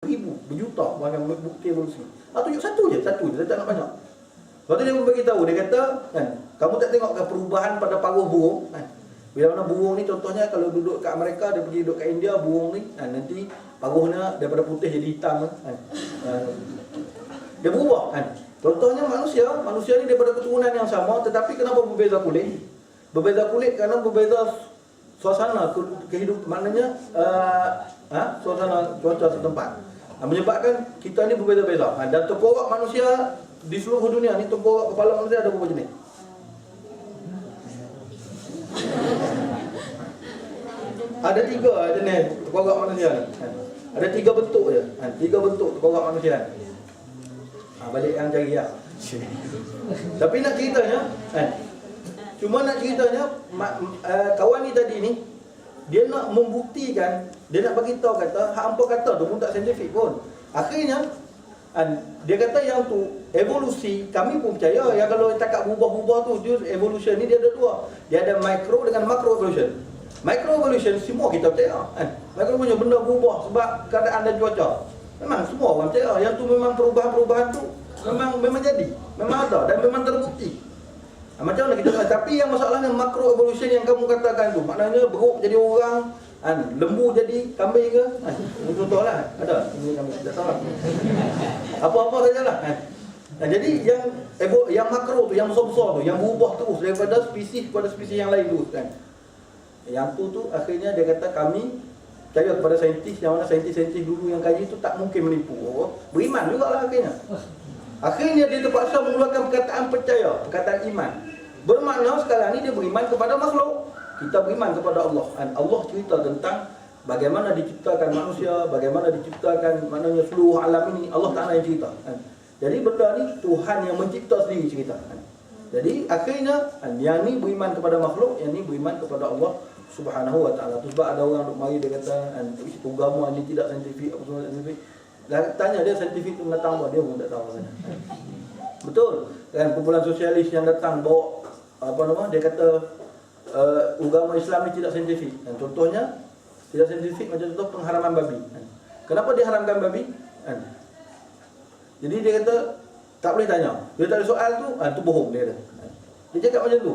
ribu, berjuta bahkan bukti evolusi. Tunjuk satu je, dia tak nak banyak. Lepas tu dia pun bagi tahu, dia kata kan, kamu tak tengok ke perubahan pada paruh burung kan? Bila mana burung ni contohnya kalau duduk kat Amerika, dia pergi duduk kat India, burung ni kan, nanti paruhnya daripada putih jadi hitam kan. Dia berubah kan. Contohnya manusia ni daripada keturunan yang sama, tetapi kenapa berbeza kulit? Berbeza kulit kerana berbeza suasana kehidupan, maknanya suasana cuaca setempat. Menyebabkan kita ni berbeza-beza. Dan tengkorak manusia di seluruh dunia ni, tengkorak kepala manusia ada berapa jenis? Ada 3 jenis tengkorak manusia ni. Ada 3 bentuk je. 3 bentuk tengkorak manusia. Balik yang cari ya. Tapi nak ceritanya kawan ni tadi ni, dia nak membuktikan, dia nak bagi tahu kata hak hampa kata tu pun tak saintifik pun. Akhirnya dia kata yang tu evolusi, kami pun percaya yang kalau cakap berubah-ubah tu, evolution ni dia ada 2. Dia ada micro dengan macro evolution. Micro evolution semua kita percaya Micro evolution benda berubah sebab keadaan dan cuaca. Memang semua orang percaya yang tu, memang perubahan-perubahan tu memang jadi, memang ada dan memang terbukti. Macam mana kita tahu? Tapi yang masalahnya macro evolution yang kamu katakan tu, maknanya beruk jadi orang, lembu jadi kambing ke? Contohlah, ada. Ini kami tak tahu. Apa-apa sajalah. Jadi yang makro tu, yang besar-besar tu, yang berubah terus daripada spesies kepada spesies yang lain tu kan. Yang tu akhirnya dia kata kami percaya kepada saintis, yang mana saintis-saintis dulu yang kaji tu tak mungkin menipu. Beriman jugalah akhirnya. Akhirnya dia terpaksa mengeluarkan perkataan percaya, perkataan iman. Bermakna sekarang ni dia beriman kepada makhluk. Kita beriman kepada Allah. Allah cerita tentang bagaimana diciptakan manusia, bagaimana diciptakan maknanya seluruh alam ini, Allah Ta'ala yang cerita. Jadi benda ni Tuhan yang mencipta sendiri cerita. Jadi akhirnya yang ni beriman kepada makhluk, yang ni beriman kepada Allah Subhanahu Wa Ta'ala. Sebab ada orang duk mari dia kata agama ni tidak saintifik, apa semua saintifik. Tanya dia saintifik tu datang apa, dia pun tak tahu mana. Betul. Dan kumpulan sosialis yang datang bawa dia kata agama Islam ni tidak saintifik. Dan contohnya tidak saintifik macam contoh pengharaman babi. Kenapa diharamkan babi? Jadi dia kata tak boleh tanya. Dia tak ada soal tu bohong dia kata. Dia cakap macam tu.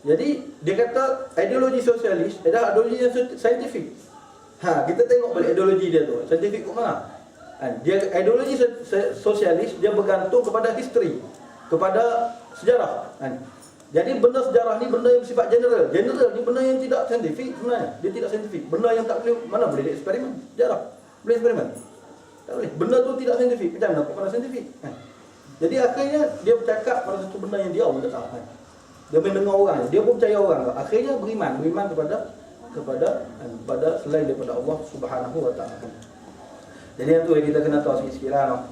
Jadi dia kata ideologi sosialis adalah ideologi yang saintifik. Kita tengok balik ideologi dia tu. Saintifik kat mana? Dia ideologi sosialis dia bergantung kepada history, kepada sejarah. Jadi benda sejarah ni benda yang bersifat general. General ni benda yang tidak saintifik sebenarnya. Dia tidak saintifik. Benda yang tak boleh, mana boleh dia eksperimen? Sejarah. Boleh eksperimen? Tak boleh. Benda tu tidak saintifik. Macam mana kepada saintifik? Jadi akhirnya dia bercakap pada satu benda yang dia pun tak tahu. Dia mendengar orang, dia pun percaya orang. Akhirnya beriman kepada selain daripada Allah Subhanahu Wa Ta'ala. Jadi yang tu yang kita kena tahu sikit-sikit lah.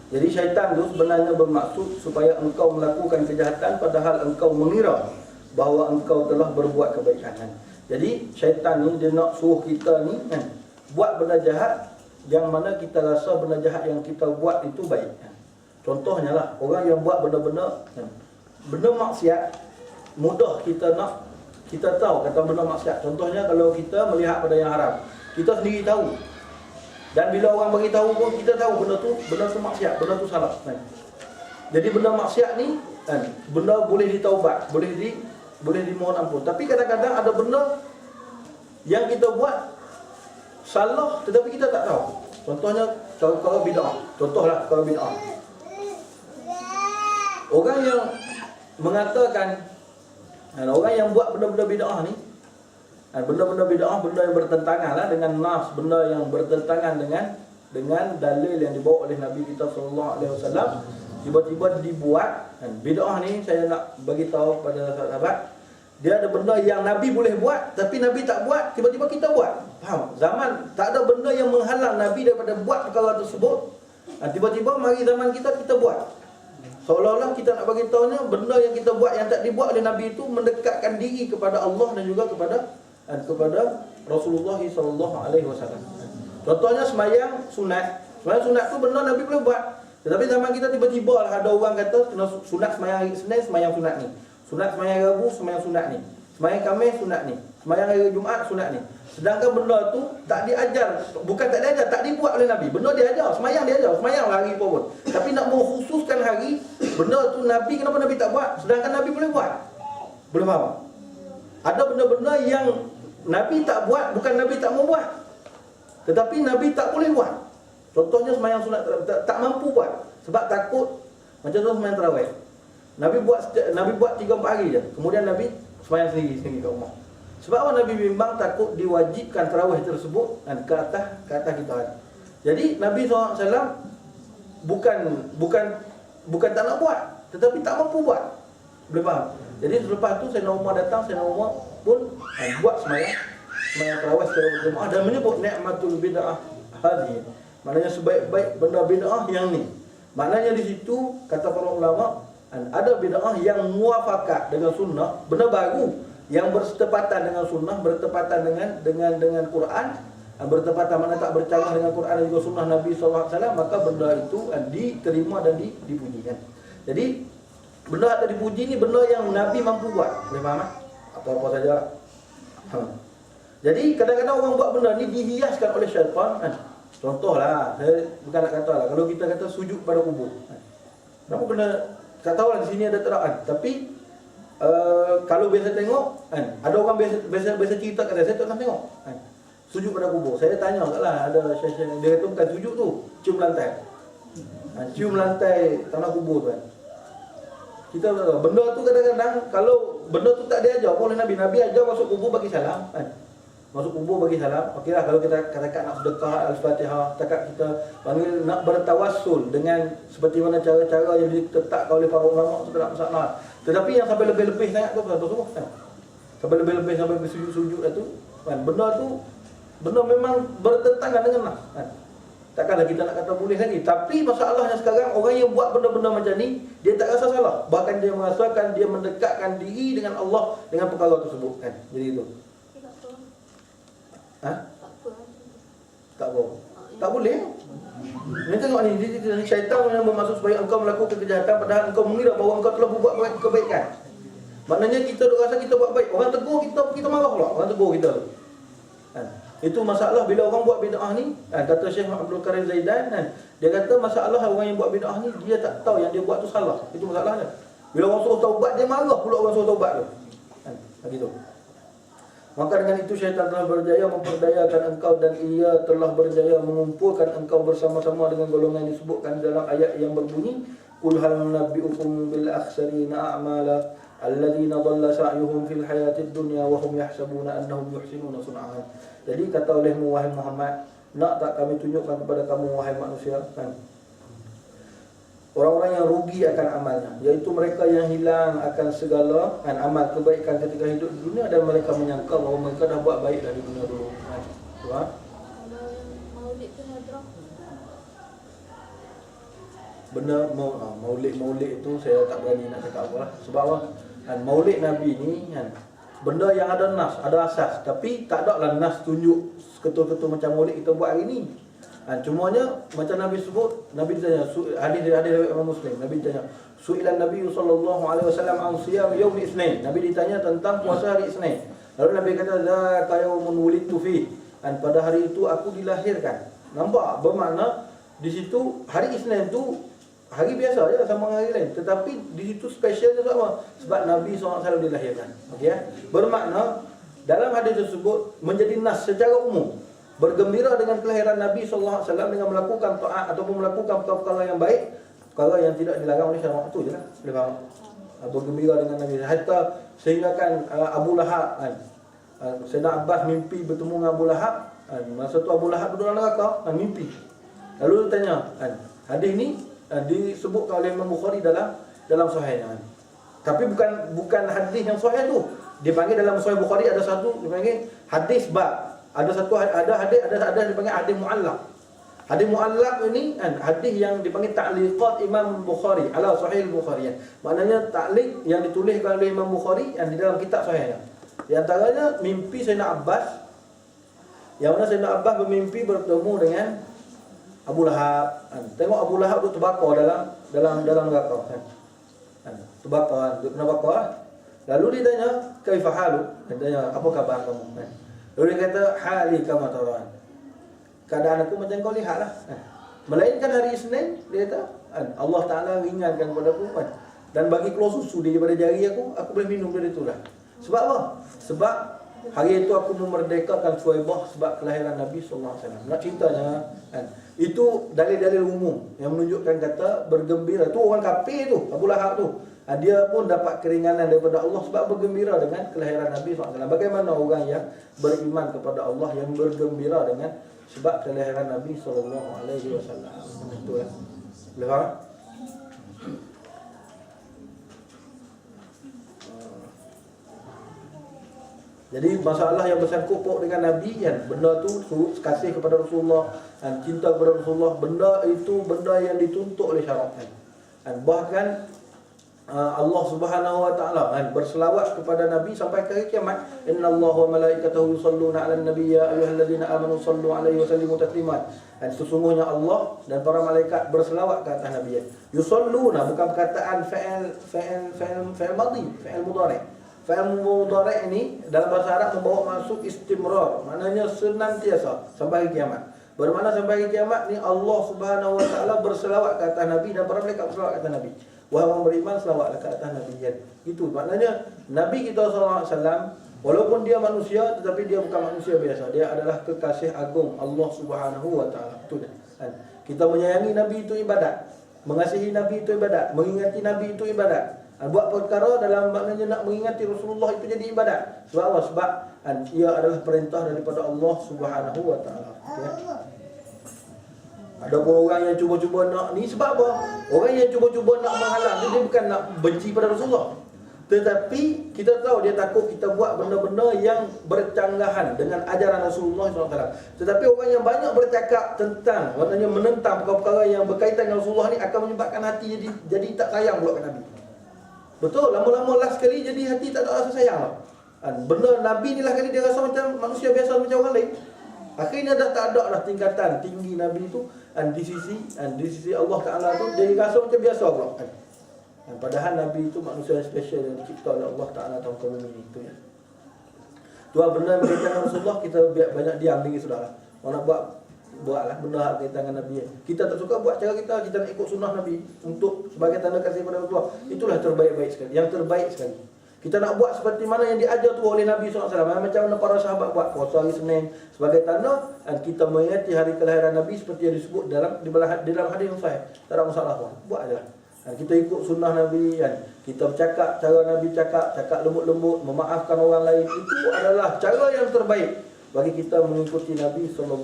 Jadi syaitan tu sebenarnya bermaksud supaya engkau melakukan kejahatan padahal engkau mengira bahawa engkau telah berbuat kebaikan. Jadi syaitan ni dia nak suruh kita ni buat benda jahat yang mana kita rasa benda jahat yang kita buat itu baik. Contohnya lah, orang yang buat benda-benda maksiat, mudah kita tahu kata benda maksiat. Contohnya kalau kita melihat pada yang haram, kita sendiri tahu. Dan bila orang bagi tahu pun kita tahu benda tu maksiat, benda tu salah. Jadi benda maksiat ni benda boleh ditaubat, boleh dimohon ampun. Tapi kadang-kadang ada benda yang kita buat salah tetapi kita tak tahu. Contohnya kalau bid'ah. Contohlah kalau bid'ah. Orang yang mengatakan orang yang buat benda-benda bid'ah ni, benda-benda bid'ah, benda yang bertentangan lah dengan nas, benda yang bertentangan dengan dalil yang dibawa oleh Nabi kita sallallahu alaihi wasallam, tiba-tiba dibuat. Bid'ah ni saya nak bagi tahu pada sahabat, dia ada benda yang Nabi boleh buat tapi Nabi tak buat, tiba-tiba kita buat. Faham? Zaman tak ada benda yang menghalang Nabi daripada buat perkara tersebut. Tiba-tiba mari zaman kita buat. Seolah-olah kita nak bagi tahunya benda yang kita buat yang tak dibuat oleh Nabi itu mendekatkan diri kepada Allah dan juga kepada Rasulullah sallallahu alaihi wasallam. Contohnya sembahyang sunat. Sembahyang sunat tu benda Nabi boleh buat. Tetapi zaman kita tiba-tiba lah ada orang kata kena sunat sembahyang hari Isnin, sembahyang sunat ni. Sunat sembahyang Rabu, sembahyang sunat ni. Semayang Khamis sunat ni, semayang hari Jumaat sunat ni. Sedangkan benda tu tak diajar, bukan tak diajar, tak dibuat oleh Nabi. Benda dia ajar, semayang hari pun. Tapi nak mengkhususkan hari, benda tu Nabi, kenapa Nabi tak buat? Sedangkan Nabi boleh buat. Boleh faham? Ada benda-benda yang Nabi tak buat, bukan Nabi tak mau buat, tetapi Nabi tak boleh buat. Contohnya semayang sunat tak mampu buat sebab takut. Macam tu semayang tarawih. Nabi buat 3-4 hari je. Kemudian Nabi semayang sendiri kat rumah. Sebab apa? Nabi bimbang takut diwajibkan tarawih tersebut ke atas kita. Jadi Nabi SAW bukan tak nak buat, tetapi tak mampu buat. Boleh faham? Jadi selepas tu Sayyidina Umar datang, Sayyidina Umar pun buat semayang tarawih secara berjemaah dan menyebut ni'matul bid'ah hadhihi. Maknanya sebaik-baik benda bid'ah yang ni. Maknanya di situ kata para ulama, ada bid'ah yang muafakat dengan sunnah, benda baru yang bertepatan dengan sunnah, bertepatan dengan Quran, bertepatan makna tak bercanggah dengan Quran dan juga sunnah Nabi SAW, maka benda itu diterima dan dipujikan. Jadi benda yang dipuji ni benda yang Nabi mampu buat. Boleh faham? Atau apa saja. Jadi kadang-kadang orang buat benda ni dihiaskan oleh syaitan. Contohlah, saya bukan nak kata lah, kalau kita kata sujud pada kubur. Kenapa kena, tak tahu lah di sini ada terang. Tapi kalau biasa tengok, ada orang biasa cerita kat saya tak pernah tengok. Sujud pada kubur. Saya tanya lah, ada syekh dia kata bukan sujud tu, cium lantai. Cium lantai tanah kubur tu kan. Kita tahu benda tu kadang-kadang kalau benda tu tak diajar oleh Nabi. Nabi ajar masuk kubur bagi salam. Masuk kubur bagi salam. Okeylah, kalau kita katakan nak sedekah Al-Fatihah, takat kita panggil nak bertawassul dengan seperti mana cara-cara yang ditetapkan oleh para ulama itu tak masalah. Tetapi yang sampai lebih-lebih sangat tu satu semua. Sampai lebih-lebih sampai bersujud-sujud itu, benda tu benda memang bertentangan dengan nas. Takkanlah kita nak kata boleh lagi. Tapi masalahnya sekarang orang yang buat benda-benda macam ni, dia tak rasa salah. Bahkan dia merasakan dia mendekatkan diri dengan Allah dengan perkara tersebut kan. Jadi itu. Tak apa. Tak boleh. Ni tengok ni, syaitan yang bermaksud supaya engkau melakukan kejahatan padahal engkau mengira bahawa engkau telah berbuat kebaikan. Maknanya kita rasa kita buat baik. Orang tegur kita marah pula. Orang tegur kita tu. Itu masalah bila orang buat bid'ah ni. Kata Syekh Abdul Karim Zaidan, dia kata masalah orang yang buat bid'ah ni, dia tak tahu yang dia buat tu salah. Itu masalahnya. Bila orang suruh taubat, dia marah pula orang suruh taubat tu. Begitu. Maka dengan itu syaitan telah berjaya memperdayakan engkau dan ia telah berjaya mengumpulkan engkau bersama-sama dengan golongan yang disebutkan dalam ayat yang berbunyi Qul hal nunabbi'ukum bil akhsarina a'mala alladzina dhalla sa'yuhum fil hayatid dunya wa hum yahsabuna annahum yuhsinuna sun'an. Jadi kata olehmu wahai Muhammad, nak tak kami tunjukkan kepada kamu wahai manusia orang-orang yang rugi akan amalnya, iaitu mereka yang hilang akan segala amal kebaikan ketika hidup di dunia dan mereka menyangka bahawa mereka dah buat baik dari dunia dulu. Benda maulid itu saya tak berani nak cakap apa lah. Sebab apa? Maulid Nabi ni benda yang ada nas, ada asas. Tapi tak ada lah nas tunjuk ketul-ketul macam maulid kita buat hari ni. Cumanya macam Nabi sebut, Nabi ditanya, hadis dari Imam Muslim, Nabi ditanya, Su'ilan Nabi sallallahu alaihi wasallam an siyam yaum Isnin. Nabi ditanya tentang puasa hari Isnin. Lalu Nabi kata, "Zaka yaumun wulidtu fi." Dan pada hari itu aku dilahirkan. Nampak bermakna di situ hari Isnin tu hari biasa je sama hari lain, tetapi di situ spesialnya sama sebab Nabi SAW dilahirkan. Okey ya. Bermakna dalam hadis tersebut menjadi nas secara umum. Bergembira dengan kelahiran Nabi SAW dengan melakukan taat ataupun melakukan perkara yang baik, perkara yang tidak dilarang oleh syariat itu je lah. Boleh faham? Bergembira dengan Nabi. Hatta sehingga kan Abu Lahab Sayyidina Abbas mimpi bertemu dengan Abu Lahab. Masa tu Abu Lahab duduk dalam neraka, mimpi. Lalu dia tanya, hadis ni disebutkan oleh Imam Bukhari dalam sahihnya. Tapi bukan hadis yang sahih tu. Dipanggil dalam Sahih Bukhari ada satu dipanggil hadis bab. Ada hadis dipanggil hadis muallaq. Hadis muallaq ini hadis yang dipanggil ta'liqat Imam Bukhari ala Sahih Bukhari. Maknanya ta'liq yang dituliskan oleh Imam Bukhari yang di dalam kitab sahihnya. Di antaranya mimpi Sayyidina Abbas, yang mana Sayyidina Abbas bermimpi bertemu dengan Abu Lahab. Tengok Abu Lahab tu terbakar dalam neraka. Terbakar, dia kena bakar. Lalu dia tanya, kaifa halu? Dia tanya, apa khabar kamu? Kan? Lalu dia kata, hali kama taran. Keadaan aku macam kau lihat lah. Kan? Melainkan hari Isnin, dia kata, Allah Ta'ala ringankan kepada aku. Kan? Dan bagi keluar susu daripada jari aku boleh minum dari itu lah. Sebab apa? Sebab hari itu aku memerdekakan Suhaibah sebab kelahiran Nabi SAW. Nak ceritanya, kan? Itu dalil-dalil umum yang menunjukkan kata bergembira. Tu orang kafir tu, Abu Lahab tu. Dia pun dapat keringanan daripada Allah sebab bergembira dengan kelahiran Nabi SAW. Bagaimana orang yang beriman kepada Allah yang bergembira dengan sebab kelahiran Nabi SAW. Itu ya. Lihat. Jadi masalah yang bersangkut paut dengan Nabi kan, benda tu kasih kepada Rasulullah dan cinta kepada Rasulullah, benda itu benda yang dituntut oleh syarak kan. Dan bahkan Allah Subhanahu wa taala kan berselawat kepada Nabi sampai ke hari kiamat. Innallaha wa malaikatahu yusalluna 'alan nabiy ya ayyuhallazina amanu sallu 'alaihi wa sallimu taslima. Dan sesungguhnya Allah dan para malaikat berselawat ke atas Nabi. Yusalluna bukan perkataan fa'il madhi, fa'il mudhari'. Fa'il mudhari' ini dalam bahasa Arab membawa maksud istimrar, maknanya senantiasa sampai kiamat. Bermakna sampai kiamat ni Allah Subhanahu wa taala berselawat ke atas Nabi dan para malaikat berselawat ke atas Nabi. Wahai orang beriman, selawatlah ke atas Nabi. Itu maknanya Nabi kita sallallahu alaihi wasallam walaupun dia manusia tetapi dia bukan manusia biasa. Dia adalah kekasih agung Allah Subhanahu wa taala. Itu kan. Kita menyayangi Nabi itu ibadat. Mengasihi Nabi itu ibadat. Mengingati Nabi itu ibadat. Buat perkara dalam maknanya nak mengingati Rasulullah itu jadi ibadat. Sebab apa? Sebab ia adalah perintah daripada Allah Subhanahu wa taala. Ya. Ada pun orang yang cuba-cuba nak ni sebab apa? Orang yang cuba-cuba nak menghalang dia bukan nak benci pada Rasulullah. Tetapi kita tahu dia takut kita buat benda-benda yang bercanggahan dengan ajaran Rasulullah SAW. Tetapi orang yang banyak bercakap tentang, maknanya menentang perkara-perkara yang berkaitan dengan Rasulullah ni akan menyebabkan hati jadi tak sayang pula ke Nabi. Betul, lama-lama last sekali jadi hati tak ada rasa sayang lah. Benda Nabi ni lah kali dia rasa macam manusia biasa macam orang lain. Akhirnya dah tak ada lah tingkatan tinggi Nabi tu di sisi Allah Ta'ala tu dia rasa macam biasa pula. Padahal Nabi itu manusia yang special yang dicipta oleh Allah Ta'ala tahun kaum ini itu ya. Tu benda yang berkaitan dengan Rasulullah kita banyak diam tinggi sudah lah. Orang nak buatlah benda berkaitan dengan Nabi. Kita tak suka buat cara kita nak ikut sunnah Nabi untuk sebagai tanda kasih kepada Rasulullah. Itulah terbaik-baik sekali, yang terbaik sekali. Kita nak buat seperti mana yang diajar tu oleh Nabi SAW. Macam mana para sahabat buat puasa hari Senin sebagai tanda dan kita mengingati hari kelahiran Nabi seperti yang disebut dalam hadis yang sahih. Tak ada masalah pun. Buat ajalah. Dan kita ikut sunnah Nabi kan. Kita bercakap cara Nabi cakap lembut-lembut, memaafkan orang lain. Itu adalah cara yang terbaik bagi kita mengikuti Nabi SAW.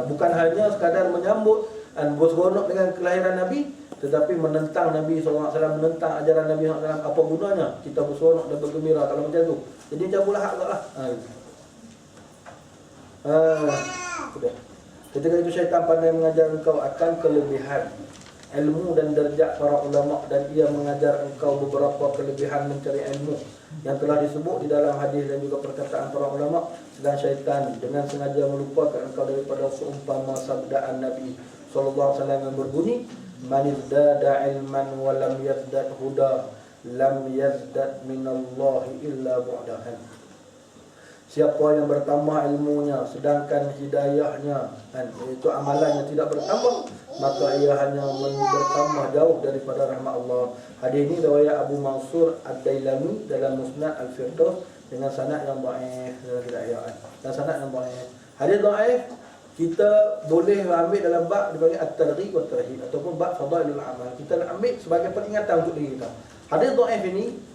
Bukan hanya sekadar menyambut dan berseronok dengan kelahiran Nabi, tetapi menentang Nabi SAW, menentang ajaran Nabi SAW. Apa gunanya kita berseronok dan bergembira kalau macam tu? Jadi macam pula hak lah. Ketika itu syaitan pandai mengajar engkau akan kelebihan ilmu dan derajat para ulama, dan ia mengajar engkau beberapa kelebihan mencari ilmu yang telah disebut di dalam hadis dan juga perkataan para ulama. Sedang syaitan dengan sengaja melupakan engkau daripada seumpama sabdaan Nabi sallallahu alaihi wasallam yang berbunyi, man izdada ilman wa lam yazdad huda lam yazdad minallahi illa bu'dahan. Siapa yang bertambah ilmunya sedangkan hidayahnya dan itu amalannya tidak bertambah, maka ia hanya bertambah jauh daripada rahmat Allah. Hadis ini riwayat Abu Mansur Ad-Dailami dalam Musnad Al-Firdaus dengan sanad yang dhaif dan sanad yang dhaif. Hadis dhaif kita boleh ambil dalam bab dipanggil at-targhib wa tarhib ataupun bab fadailul amal. Kita nak ambil sebagai peringatan untuk diri kita. Hadis dhaif ini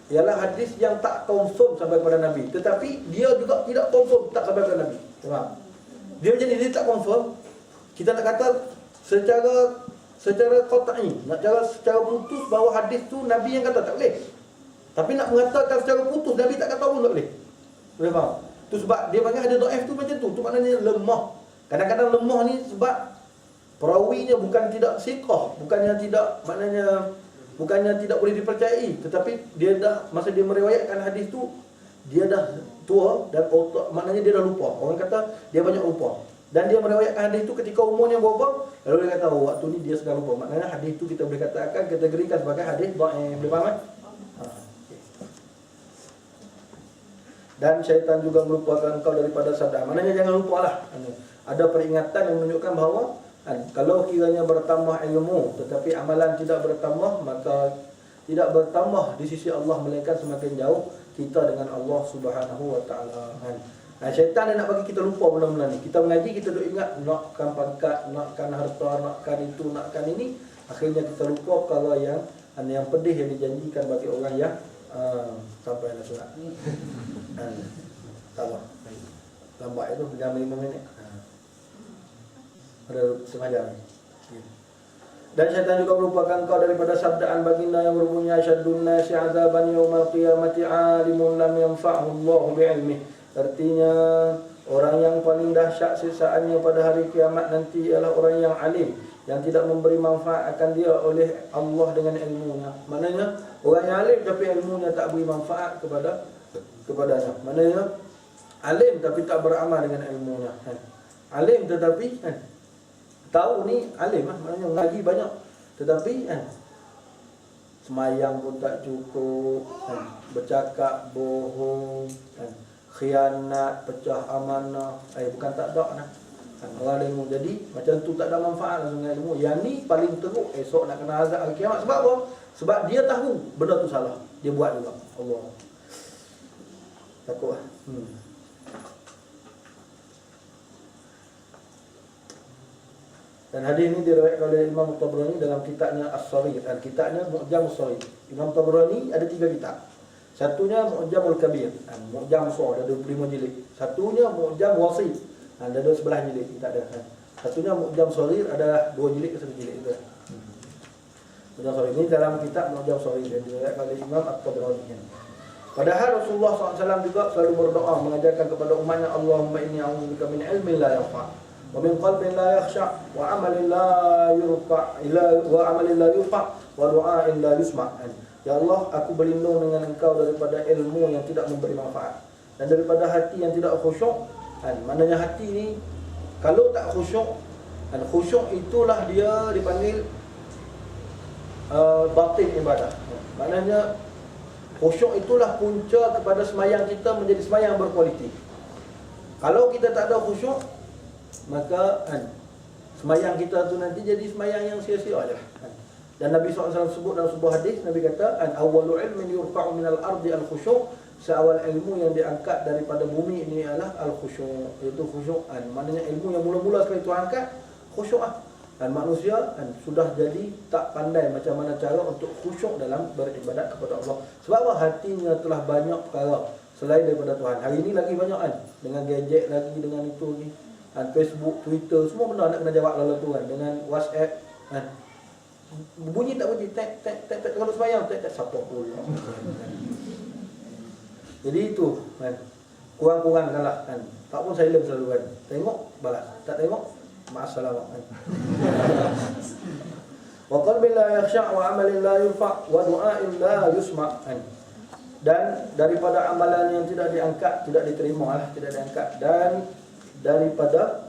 ialah hadis yang tak confirm sampai kepada Nabi, tetapi dia juga tidak confirm tak sampai kepada Nabi. Faham? Dia macam ni, dia tak confirm. Kita nak kata secara qat'i, nak cara secara putus bahawa hadis tu Nabi yang kata, tak boleh. Tapi nak mengatakan secara putus Nabi tak kata pun tak boleh. Boleh faham? Tu sebab dia panggil hadis dhaif tu macam tu. Tu maknanya lemah. Kadang-kadang lemah ni sebab perawinya bukan tidak siqah, bukannya tidak boleh dipercayai, tetapi dia dah masa dia meriwayatkan hadis tu dia dah tua dan otak, maknanya dia dah lupa. Orang kata dia banyak lupa. Dan dia meriwayatkan hadis tu ketika umurnya berapa? Lalu dia kata waktu ni dia sedang lupa. Maknanya hadis tu kita boleh katakan kategorikan sebagai hadis dhaif. Boleh faham kan? Okay. Dan syaitan juga melupakan engkau daripada sadar. Maknanya jangan lupalah. Ada peringatan yang menunjukkan bahawa kalau kiranya bertambah ilmu tetapi amalan tidak bertambah, maka tidak bertambah di sisi Allah, melainkan semakin jauh kita dengan Allah Subhanahu wa taala. Syaitan nak bagi kita lupa benda-benda ni. Kita mengaji, kita duk ingat nakkan pangkat, nakkan harta, nakkan itu, nakkan ini. Akhirnya kita lupa kalau yang pedih yang dijanjikan bagi orang yang sampai nak surat. Sabar. Lambat itu jam 5 minit. Ada setengah jam. Dan syaitan juga merupakan kau daripada sabdaan baginda yang berbunyi asyadun nasi azaban yaumal qiyamati alimun lam yanfa'hu Allah bi'ilmih. Artinya orang yang paling dahsyat siksaannya pada hari kiamat nanti ialah orang yang alim, yang tidak memberi manfaat akan dia oleh Allah dengan ilmunya. Maknanya orang yang alim tapi ilmunya tak beri manfaat kepadanya. Maknanya alim tapi tak beramal dengan ilmunya. Alim tetapi tahu ni alim maknanya ngaji banyak tetapi semayang pun tak cukup, bercakap bohong, khianat, pecah amanah, bukan tak ada orang ilmu. Jadi macam tu tak ada manfaat dengan ilmu. Yang ni paling teruk esok nak kena azab hari kiamat. Sebab apa? Sebab dia tahu benda tu salah, dia buat juga. Allah takutlah. Dan hadis ini diriwayatkan oleh Imam Tabrani dalam kitabnya As-Saghir, dan kitabnya Mu'jam As-Saghir. Imam Tabrani ada 3 kitab. Satunya Mu'jamul Kabir, Mu'jam As-Saghir ada 25 jilid. Satunya Mu'jam Wasit, ada 11 jilid, kita ada. Satunya Mu'jam Saghir ada 2 jilid ke 1 jilid itu. Mu'jam Saghir ini dalam kitab Mu'jam Saghir yang diriwayatkan oleh Imam At-Tabrani. Padahal Rasulullah SAW juga selalu berdoa mengajarkan kepada umatnya, Allahumma inni a'udzubika min ilmin la yanfa' wa min qalbin la yakhsha' wa amalin la yurfa' wa du'a'in la yusma'. Ya Allah, aku berlindung dengan Engkau daripada ilmu yang tidak memberi manfaat dan daripada hati yang tidak khusyuk. Maknanya hati ni kalau tak khusyuk, khusyuk itulah dia dipanggil batin ibadah. Maknanya khusyuk itulah punca kepada semayang kita menjadi semayang berkualiti. Kalau kita tak ada khusyuk, maka semayang kita tu nanti jadi semayang yang sia-sia aja. Dan Nabi SAW sebut dalam sebuah hadis, Nabi kata, awwalu ilmin yurfa'u minal ardi al-khusyuk. Seawal ilmu yang diangkat daripada bumi ini adalah al-khusyuk, iaitu khusyuk. Maknanya ilmu yang mula-mula sekali Tuhan angkat khusyuk. Dan manusia sudah jadi tak pandai macam mana cara untuk khusyuk dalam beribadat kepada Allah. Sebab apa? Hatinya telah banyak perkara selain daripada Tuhan. Hari ini lagi banyak dengan gadget lagi, dengan itu ni, Facebook, Twitter, semua benda nak kena jawab lalu tu dengan WhatsApp bunyi tak bunyi, tek kalau sembahyang tek siapa pula. Jadi itu kurang-kurangkanlah tak pun silent selalu tengok balas, tak tengok ma'assalam. Wa qalbin la yakhsha' wa amalin la yurfa' wa du'a'in la yusma'. Dan daripada amalan yang tidak diangkat, tidak diterima, tidak diangkat, dan daripada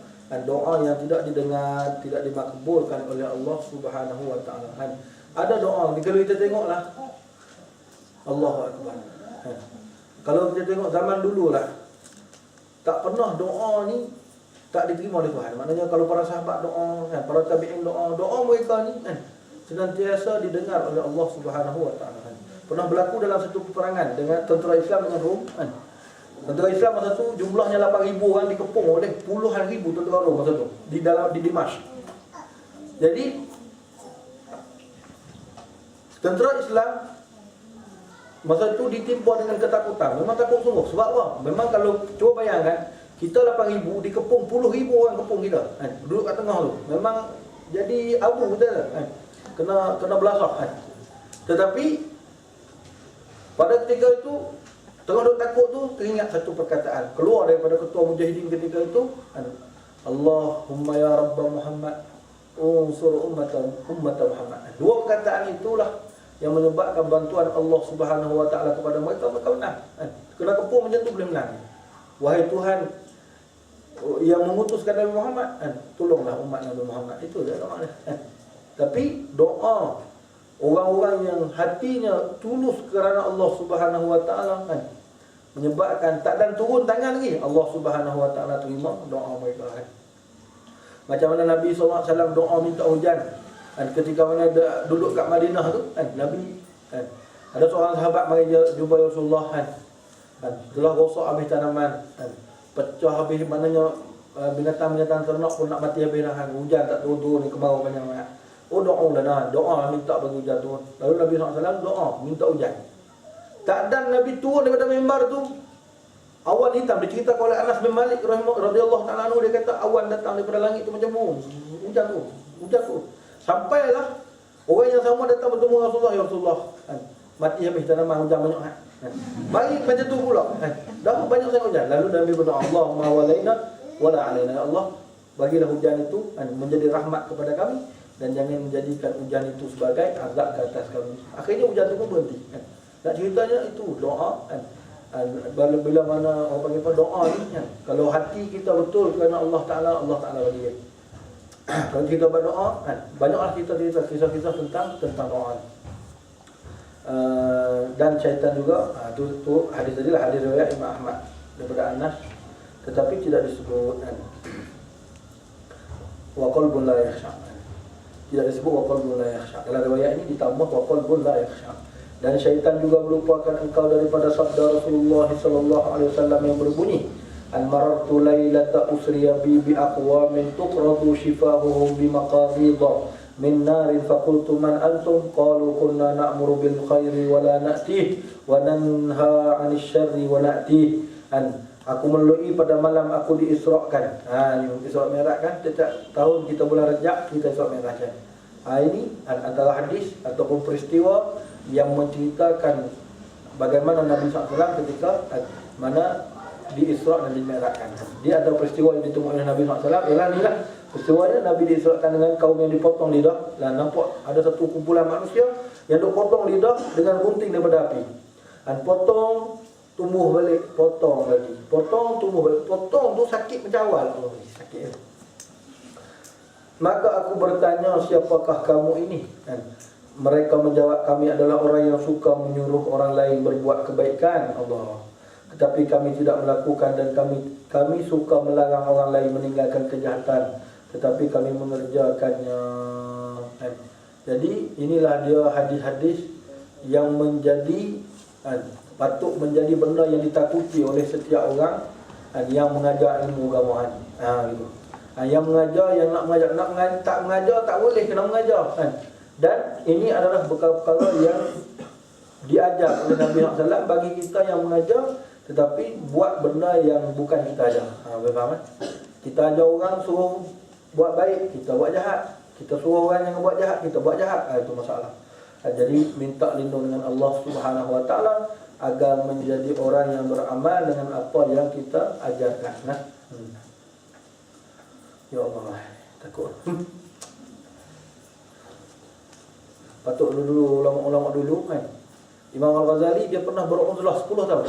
doa yang tidak didengar, tidak dimakbulkan oleh Allah Subhanahu wa taala. Ada doa ni kalau kita tengoklah Allahu akbar. Kalau kita tengok zaman dululah tak pernah doa ni tak diterima oleh Tuhan. Maknanya kalau para sahabat doa, para tabi'in doa mereka ni senantiasa didengar oleh Allah Subhanahu wa taala. Pernah berlaku dalam satu peperangan dengan tentera Islam dengan Rom. Tentera Islam masa tu jumlahnya 8,000 orang dikepung oleh puluhan ribu tentera Rom masa tu di Dimash. Jadi tentera Islam masa tu ditimpa dengan ketakutan. Memang takut sungguh. Sebab apa? Memang kalau cuba bayangkan, kita 8,000 dikepung puluh ribu orang kepung kita. Duduk kat tengah tu. Memang jadi abu kita. Kena belasah. Tetapi pada ketika itu tengah duk takut tu, teringat satu perkataan keluar daripada ketua mujahidin ketika itu, Allahumma ya Rabba Muhammad unsur ummata Muhammad. Dua perkataan itulah yang menyebabkan bantuan Allah Subhanahu wa taala kepada mereka menang. Kena kepung macam tu boleh menang. Wahai Tuhan yang mengutuskan Nabi Muhammad, tolonglah umat Nabi Muhammad. Itu dia doa dia. Tapi doa orang-orang yang hatinya tulus kerana Allah Subhanahu wa taala menyebabkan tak dan turun tangan lagi, Allah Subhanahu Wa Taala terima doa mereka kan. Macam mana Nabi SAW doa minta hujan kan, ketika mana duduk kat Madinah tu kan, Nabi kan, ada seorang sahabat mari jumpa Rasulullah kan, telah rosak habis tanaman kan, pecah habis, maknanya binatang-binatang ternak pun nak mati habis dah kan, hujan tak turun-turun ni, kemarau banyak sangat. Oh doa dah, doa minta bagi hujan turun. Lalu Nabi SAW doa minta hujan. Tak dan Nabi turun daripada mimbar tu, awan hitam. Diceritakan oleh Anas bin Malik radhiyallahu ta'ala anhu, dia kata awan datang daripada langit tu macam hujan tu. Sampailah orang yang sama datang bertemu Rasulullah, ya Rasulullah kan, mati habis tanaman, hujan banyak kan. Baik macam tu pula kan, dah banyak sangat hujan. Lalu Nabi berdoa, Allahumma walaina wala alaina, ya Allah bagilah hujan itu menjadi rahmat kepada kami, dan jangan menjadikan hujan itu sebagai azab ke atas kami. Akhirnya hujan itu pun berhenti kan. Nak ceritanya itu doa kan. Bila mana orang panggil apa, doa ni kan, kalau hati kita betul kerana Allah Ta'ala bagi dia. Kalau kita berdoa kan, banyaklah kita kisah-kisah tentang doa. Dan syaitan juga, tu hadis tadi lah, hadis riwayat Imam Ahmad daripada Anas, tetapi tidak disebut kan, wa qalbun la yakhsha, tidak disebut wa qalbun la yakhsha. Dalam riwayat ini ditambah wa qalbun la yakhsha. Dan syaitan juga melupakan engkau daripada sabda Rasulullah sallallahu alaihi wasallam yang berbunyi, al-marartu lailata usriya bi aqwamin tuqradu shifahuhum bi maqadidha min narin faqultu man antum qalu kunna na'muru bil khairi wa la na'tih wa nanha 'anil syarri wa na'tih. Aku melalui pada malam aku diisrakan. Ini Isra Mi'raj kan, setiap tahun kita bulan Rajab kita Isra Mi'raj kan. Ini antara hadis ataupun peristiwa yang menceritakan bagaimana Nabi SAW ketika mana di Isra dan di Mi'rajkan. Dia ada peristiwa yang ditemui oleh Nabi SAW. Ialah inilah peristiwanya, Nabi diisrakan dengan kaum yang dipotong lidah. Dan nampak ada satu kumpulan manusia yang dipotong lidah dengan gunting daripada api. Dan potong, tumbuh balik, potong lagi, potong, tumbuh balik. Potong tu sakit macam awal. Sakit. Maka aku bertanya, siapakah kamu ini? Mereka menjawab, kami adalah orang yang suka menyuruh orang lain berbuat kebaikan, Allah. Tetapi kami tidak melakukan, dan kami suka melarang orang lain meninggalkan kejahatan, tetapi kami mengerjakannya. Jadi inilah dia hadis-hadis yang menjadi patut menjadi benda yang ditakuti oleh setiap orang yang mengajar ilmu agama gitu. Yang mengajar, yang nak mengajar, tak mengajar tak boleh, kena mengajar kan. Dan ini adalah perkara-perkara yang diajar oleh Nabi SAW bagi kita yang mengajar, tetapi buat benda yang bukan kita ajar. Faham kan? Kita ajar orang suruh buat baik, kita buat jahat. Kita suruh orang yang buat jahat, kita buat jahat. Itu masalah. Jadi minta lindung dengan Allah Subhanahu Wa Taala agar menjadi orang yang beramal dengan apa yang kita ajarkan. Ya Allah, takut. Patut dulu ulama-ulama dulu kan. Imam Al-Ghazali dia pernah berumrah 10 tahun.